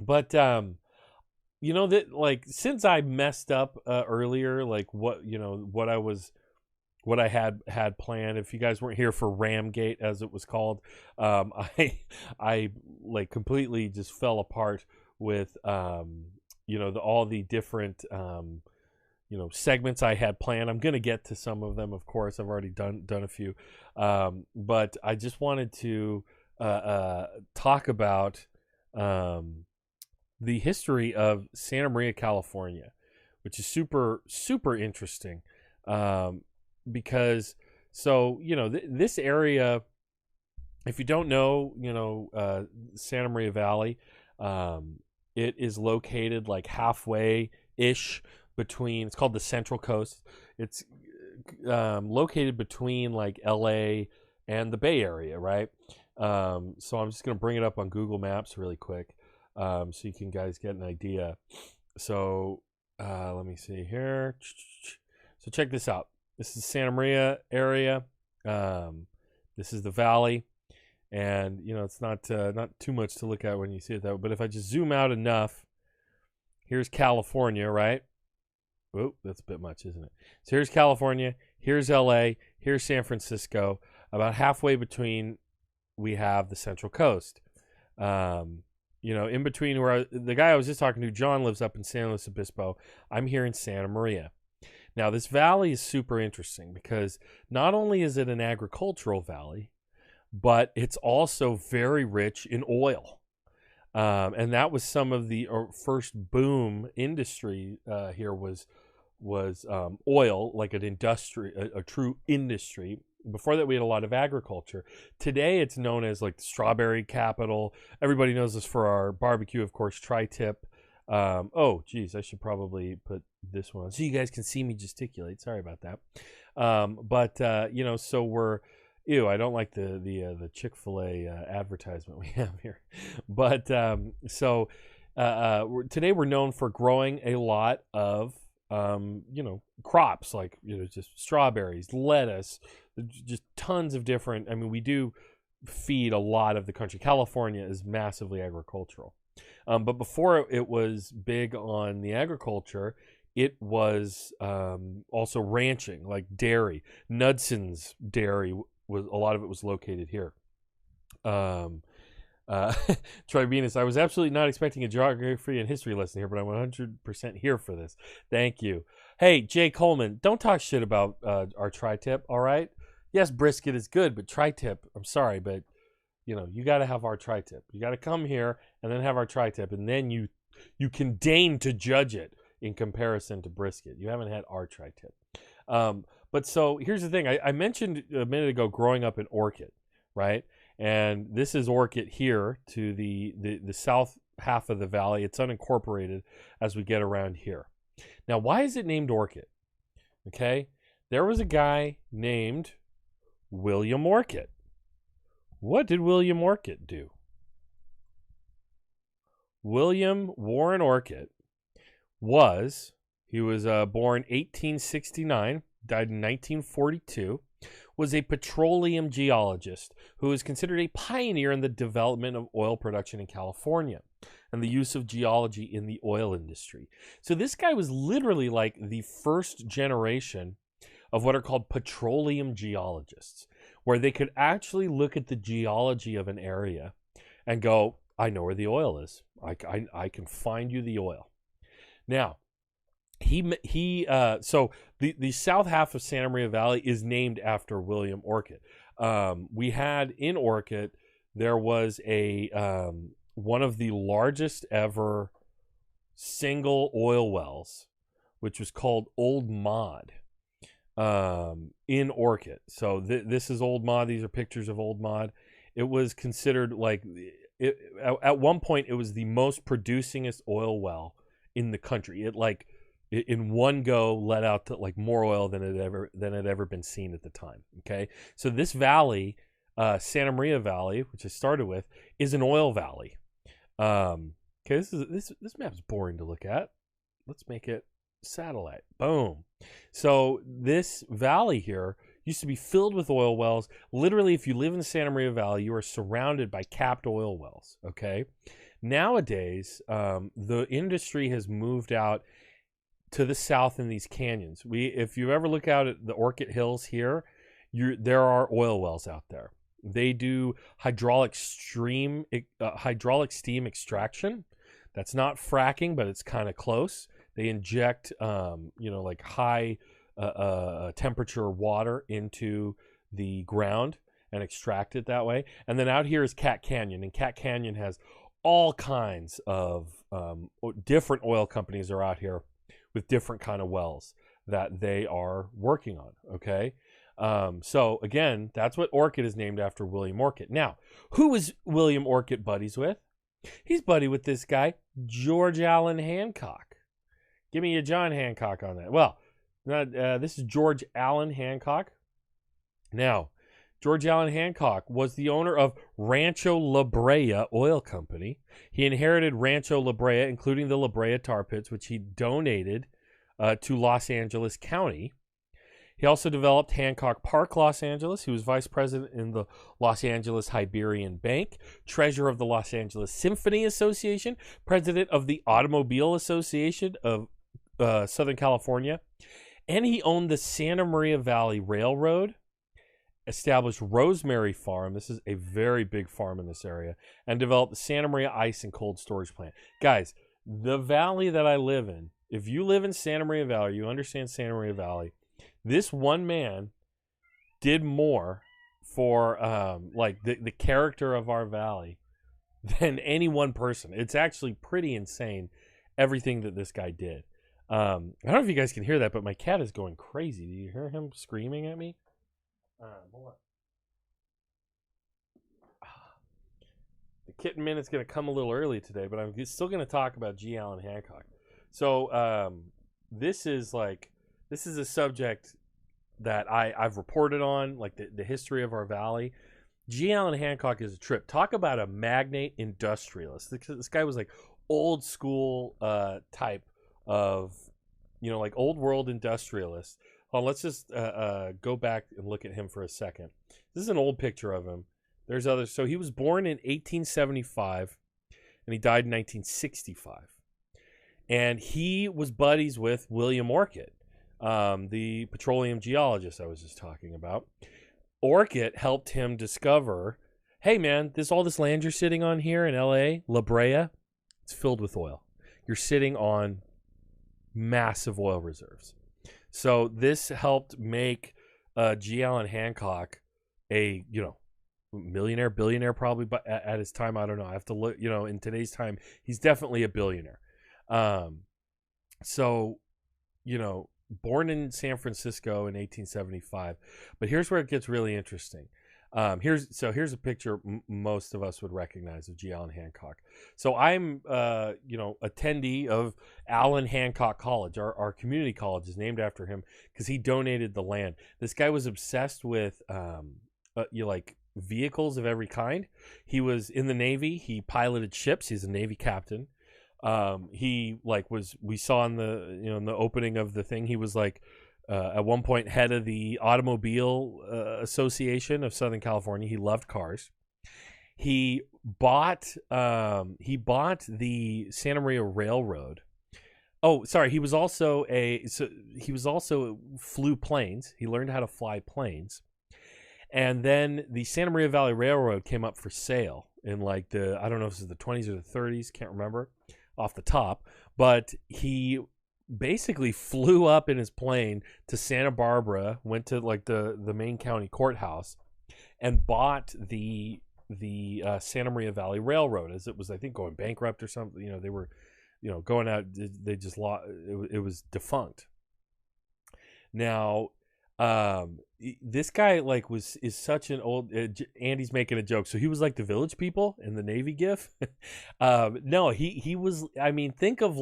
But you know that, like, since I messed up earlier, like what what I had planned. If you guys weren't here for Ramgate, as it was called, I like completely just fell apart with all the different segments I had planned. I'm gonna get to some of them, of course. I've already done a few, but I just wanted to talk about the history of Santa Maria, California, which is super interesting, because this area, if you don't know, Santa Maria Valley, it is located like halfway ish between. It's called the Central Coast. It's located between like LA and the Bay Area, right? So I'm just gonna bring it up on Google Maps really quick, so you can guys get an idea. So let me see here. So check this out. This is Santa Maria area. This is the valley, and it's not too much to look at when you see it that way. But if I just zoom out enough, here's California, right? Oh, that's a bit much, isn't it? So here's California, here's LA, here's San Francisco. About halfway between, we have the Central Coast. In between where the guy I was just talking to, John, lives up in San Luis Obispo. I'm here in Santa Maria. Now, this valley is super interesting because not only is it an agricultural valley, but it's also very rich in oil. And that was some of the first boom industry here was oil, like an industry, a true industry. Before that, we had a lot of agriculture. Today, it's known as like the strawberry capital. Everybody knows us for our barbecue, of course, tri-tip. Oh, geez, I should probably put this one on so you guys can see me gesticulate. Sorry about that. So we're... Ew, I don't like the Chick-fil-A advertisement we have here. But today we're known for growing a lot of crops, like just strawberries, lettuce, just tons of different. I mean, we do feed a lot of the country. California is massively agricultural, but before it was big on the agriculture, it was also ranching, like dairy. Nudson's Dairy was a lot of it was located here. Troy Venus, I was absolutely not expecting a geography and history lesson here, but I'm 100% here for this. Thank you. Hey, Jay Coleman, don't talk shit about our tri-tip, all right? Yes, brisket is good, but tri-tip, I'm sorry, but you got to have our tri-tip. You got to come here and then have our tri-tip, and then you can deign to judge it in comparison to brisket. You haven't had our tri-tip. But so here's the thing. I mentioned a minute ago growing up in Orcutt, right? And this is Orcutt here to the south half of the valley. It's unincorporated as we get around here. Now, why is it named Orcutt? Okay. There was a guy named William Orcutt. What did William Orcutt do? William Warren Orcutt was born 1869, died in 1942, was a petroleum geologist who is considered a pioneer in the development of oil production in California and the use of geology in the oil industry. So this guy was literally like the first generation of what are called petroleum geologists, where they could actually look at the geology of an area and go, I know where the oil is. I can find you the oil. Now, so the south half of Santa Maria Valley is named after William Orcutt. We had in Orcutt, there was one of the largest ever single oil wells, which was called Old Mod, in Orcutt. So this is Old Mod. These are pictures of Old Mod. It was considered like at one point it was the most producingest oil well in the country. It in one go let out to like more oil than had ever been seen at the time. Okay, so this valley, Santa Maria Valley, which I started with, is an oil valley. Okay, this map's boring to look at. Let's make it satellite. Boom. So this valley here used to be filled with oil wells. Literally, if you live in the Santa Maria Valley, you are surrounded by capped oil wells. Okay. Nowadays, the industry has moved out to the south in these canyons. If you ever look out at the Orcutt Hills here, there are oil wells out there. They do hydraulic steam extraction. That's not fracking, but it's kind of close. They inject, like high temperature water into the ground and extract it that way. And then out here is Cat Canyon, and Cat Canyon has all kinds of different oil companies are out here with different kind of wells that they are working on. Okay. So again, that's what Orcutt is named after, William Orcutt. Now, who was William Orcutt buddies with? He's buddy with this guy, George Allan Hancock. Give me a John Hancock on that. Well, this is George Allan Hancock. Now, George Allan Hancock was the owner of Rancho La Brea Oil Company. He inherited Rancho La Brea, including the La Brea tar pits, which he donated to Los Angeles County. He also developed Hancock Park, Los Angeles. He was vice president in the Los Angeles Hibernian Bank, treasurer of the Los Angeles Symphony Association, president of the Automobile Association of Southern California, and he owned the Santa Maria Valley Railroad, established Rosemary Farm. This is a very big farm in this area, and developed the Santa Maria Ice and Cold Storage Plant. Guys, the valley that I live in, if you live in Santa Maria Valley, you understand Santa Maria Valley, this one man did more for the character of our valley than any one person. It's actually pretty insane, everything that this guy did. I don't know if you guys can hear that, but my cat is going crazy. Do you hear him screaming at me? Hold on. The kitten minute's going to come a little early today, but I'm still going to talk about G. Allan Hancock. So this is a subject that I've reported on, like the history of our valley. G. Allan Hancock is a trip. Talk about a magnate industrialist. This guy was like old school type of, like old world industrialist. Well, let's just go back and look at him for a second. This is an old picture of him. There's others. So he was born in 1875 and he died in 1965. And he was buddies with William Orcutt, the petroleum geologist I was just talking about. Orcutt helped him discover, hey man, all this land you're sitting on here in LA, La Brea, it's filled with oil. You're sitting on massive oil reserves. So this helped make G. Allan Hancock a, millionaire, billionaire probably, but at his time, I don't know. I have to look, in today's time, he's definitely a billionaire. Born in San Francisco in 1875. But here's where it gets really interesting. Here's a picture most of us would recognize of G. Allan Hancock. So I'm attendee of Allan Hancock College. Our community college is named after him because he donated the land. This guy was obsessed with vehicles of every kind. He was in the Navy. He piloted ships. He's a Navy captain. We saw in the opening of the thing, he was at one point head of the Automobile Association of Southern California. He loved cars. He bought the Santa Maria Railroad. Oh, sorry. He also flew planes. He learned how to fly planes. And then the Santa Maria Valley Railroad came up for sale in I don't know if this is the 20s or the 30s, can't remember off the top, but he basically flew up in his plane to Santa Barbara, went to the main county courthouse, and bought the Santa Maria Valley Railroad, as it was, I think, going bankrupt or something. They were, going out. They just lost. It was defunct. Now, this guy is such an old. Andy's making a joke. So he was like the Village People in the Navy gif. No, he was. I mean, think of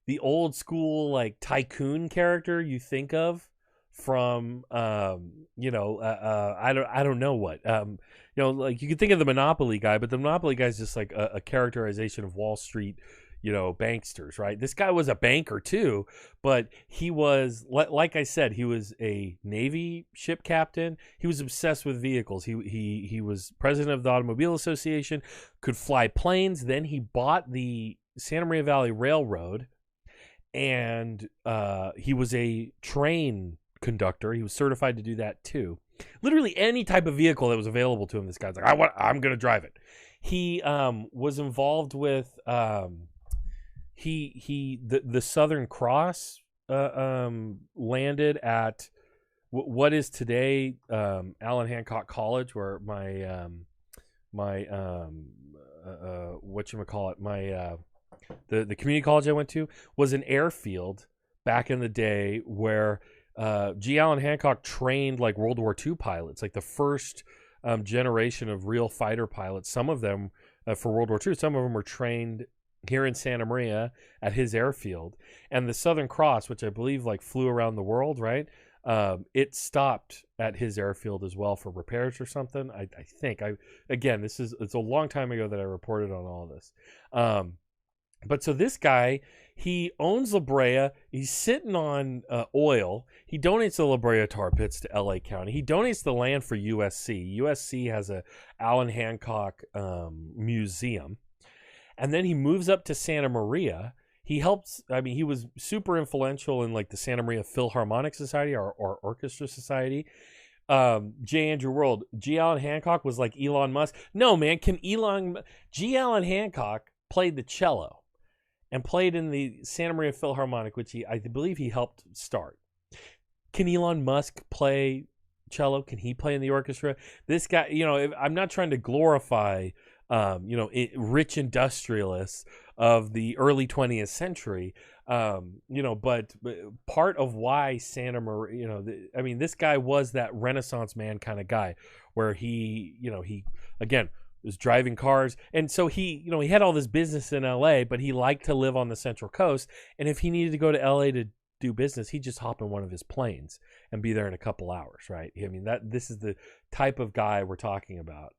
the old school tycoon character you think of from I don't know what you could think of the Monopoly guy, but the Monopoly guy is just a characterization of Wall Street, banksters, right? This guy was a banker too, but he was, like I said, he was a Navy ship captain. He was obsessed with vehicles. He was president of the Automobile Association, could fly planes. Then he bought the Santa Maria Valley Railroad, and he was a train conductor. He was certified to do that too. Literally any type of vehicle that was available to him, this guy's like, I'm going to drive it. He was involved with the Southern Cross landed at what is today Allan Hancock College, where my the community college I went to was an airfield back in the day where G. Allan Hancock trained like World War II pilots, like the first generation of real fighter pilots. Some of them for World War II, some of them were trained here in Santa Maria at his airfield. And the Southern Cross, which I believe like flew around the world, right? It stopped at his airfield as well for repairs or something. I think it's a long time ago that I reported on all this. But so this guy, he owns La Brea. He's sitting on oil. He donates the La Brea tar pits to LA County. He donates the land for USC. USC has a Allan Hancock museum. And then he moves up to Santa Maria. He was super influential in like the Santa Maria Philharmonic Society or Orchestra Society. J. Andrew World, G. Allan Hancock was like Elon Musk. No, man, G. Allan Hancock played the cello and played in the Santa Maria Philharmonic, which I believe he helped start. Can Elon Musk play cello? Can he play in the orchestra? This guy, I'm not trying to glorify, rich industrialists of the early 20th century, but part of why Santa Maria, this guy was that Renaissance man kind of guy, where he again was driving cars, and so he had all this business in LA, but he liked to live on the Central Coast, and if he needed to go to LA to do business, he'd just hop in one of his planes and be there in a couple hours, right? This is the type of guy we're talking about,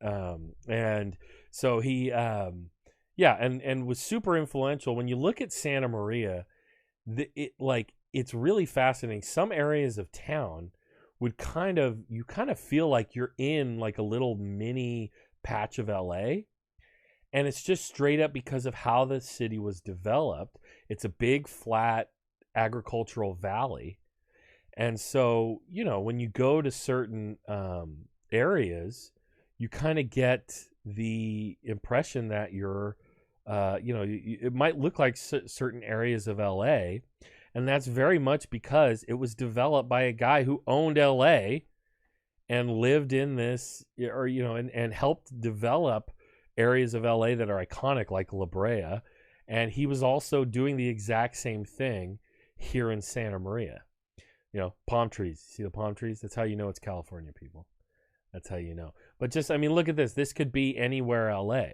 and so he and was super influential. When you look at Santa Maria, it's really fascinating. Some areas of town would you kind of feel like you're in like a little mini patch of LA, and it's just straight up because of how the city was developed. It's a big flat agricultural valley, and so when you go to certain areas, you kind of get the impression that you're it might look like certain areas of LA, and that's very much because it was developed by a guy who owned LA and lived in this, or and helped develop areas of LA that are iconic, like La Brea. And he was also doing the exact same thing here in Santa Maria. Palm trees. See the palm trees? That's how you know it's California, people. That's how you know. But just, look at this. This could be anywhere LA.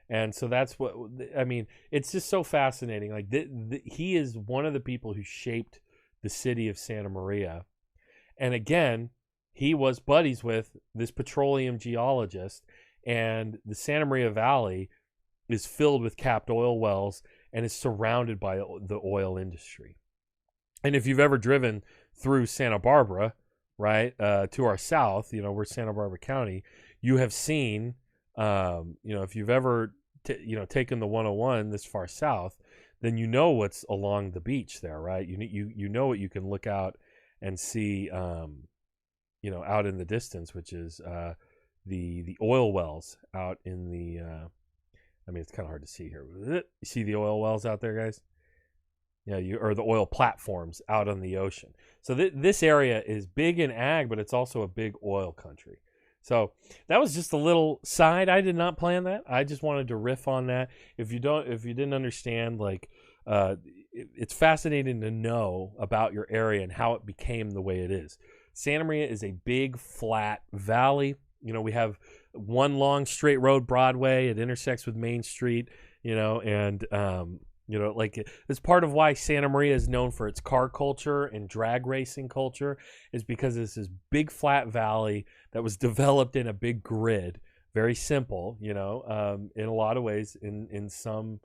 And so that's what, it's just so fascinating. Like, he is one of the people who shaped the city of Santa Maria. And again, he was buddies with this petroleum geologist, and the Santa Maria Valley is filled with capped oil wells and is surrounded by the oil industry. And if you've ever driven through Santa Barbara, right, to our south, we're Santa Barbara County, you have seen, if you've ever, taken the 101 this far south, then what's along the beach there, right? You know what you can look out and see, out in the distance, which is the oil wells out in the. It's kind of hard to see here. You see the oil wells out there, guys? Yeah, or the oil platforms out on the ocean. So this area is big in ag, but it's also a big oil country. So that was just a little side. I did not plan that. I just wanted to riff on that. If you didn't understand, it's fascinating to know about your area and how it became the way it is. Santa Maria is a big flat valley. We have one long straight road, Broadway. It intersects with Main Street. And it's part of why Santa Maria is known for its car culture and drag racing culture, is because it's this big flat valley that was developed in a big grid. Very simple, in a lot of ways. In some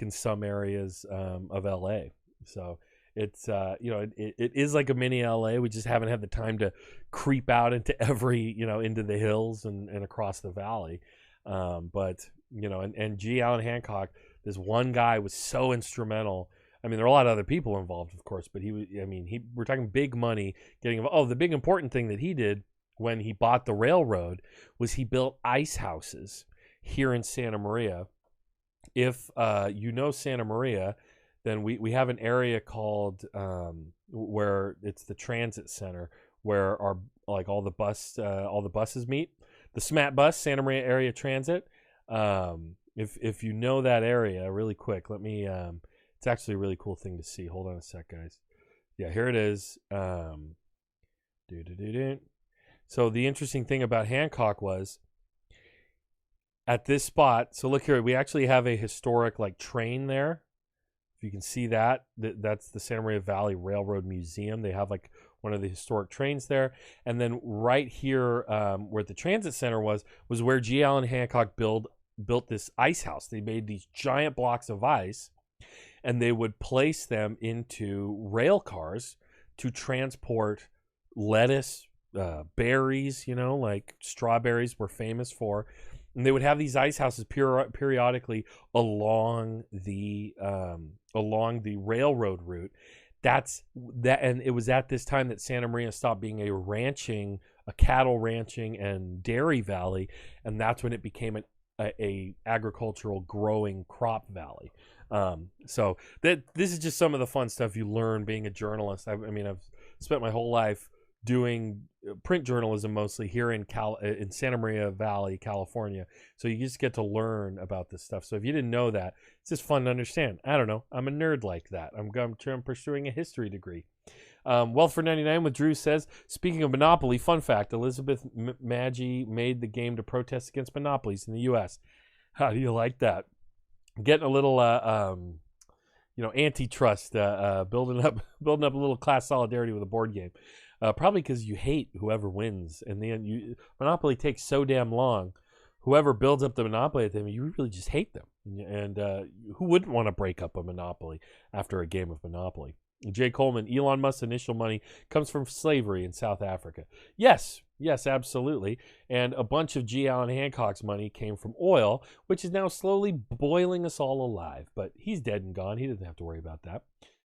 in some areas of LA. So it's it is like a mini LA. We just haven't had the time to creep out into every into the hills and across the valley. But and G. Allan Hancock, this one guy was so instrumental. I mean, there are a lot of other people involved, of course, but we're talking big money getting involved. Oh, the big important thing that he did when he bought the railroad was he built ice houses here in Santa Maria. If Santa Maria, then we have an area called where it's the transit center, where all the buses meet. The SMAT bus, Santa Maria Area Transit. If you know that area, really quick, let me. It's actually a really cool thing to see. Hold on a sec, guys. Yeah, here it is. So the interesting thing about Hancock was at this spot. So look here, we actually have a historic train there. If you can see that's the Santa Maria Valley Railroad Museum. They have one of the historic trains there. And then right here where the transit center was where G. Allan Hancock built this ice house. They made these giant blocks of ice, and they would place them into rail cars to transport lettuce, berries, like strawberries were famous for. And they would have these ice houses periodically along the railroad route. And it was at this time that Santa Maria stopped being a cattle ranching and dairy valley, and that's when it became a agricultural growing crop valley. So this is just some of the fun stuff you learn being a journalist. I've spent my whole life doing print journalism mostly here in Santa Maria Valley, California. So you just get to learn about this stuff. So if you didn't know that, it's just fun to understand. I don't know. I'm a nerd like that. I'm pursuing a history degree. Wealth for 99 with Drew says, speaking of Monopoly, fun fact, Elizabeth Maggie made the game to protest against monopolies in the U.S. How do you like that? Getting a little antitrust, building up a little class solidarity with a board game. Probably because you hate whoever wins, and then Monopoly takes so damn long. Whoever builds up the monopoly at them, you really just hate them. And who wouldn't want to break up a monopoly after a game of Monopoly? Jay Coleman, Elon Musk's initial money comes from slavery in South Africa. Yes, absolutely. And a bunch of G. Allan Hancock's money came from oil, which is now slowly boiling us all alive. But he's dead and gone. He doesn't have to worry about that.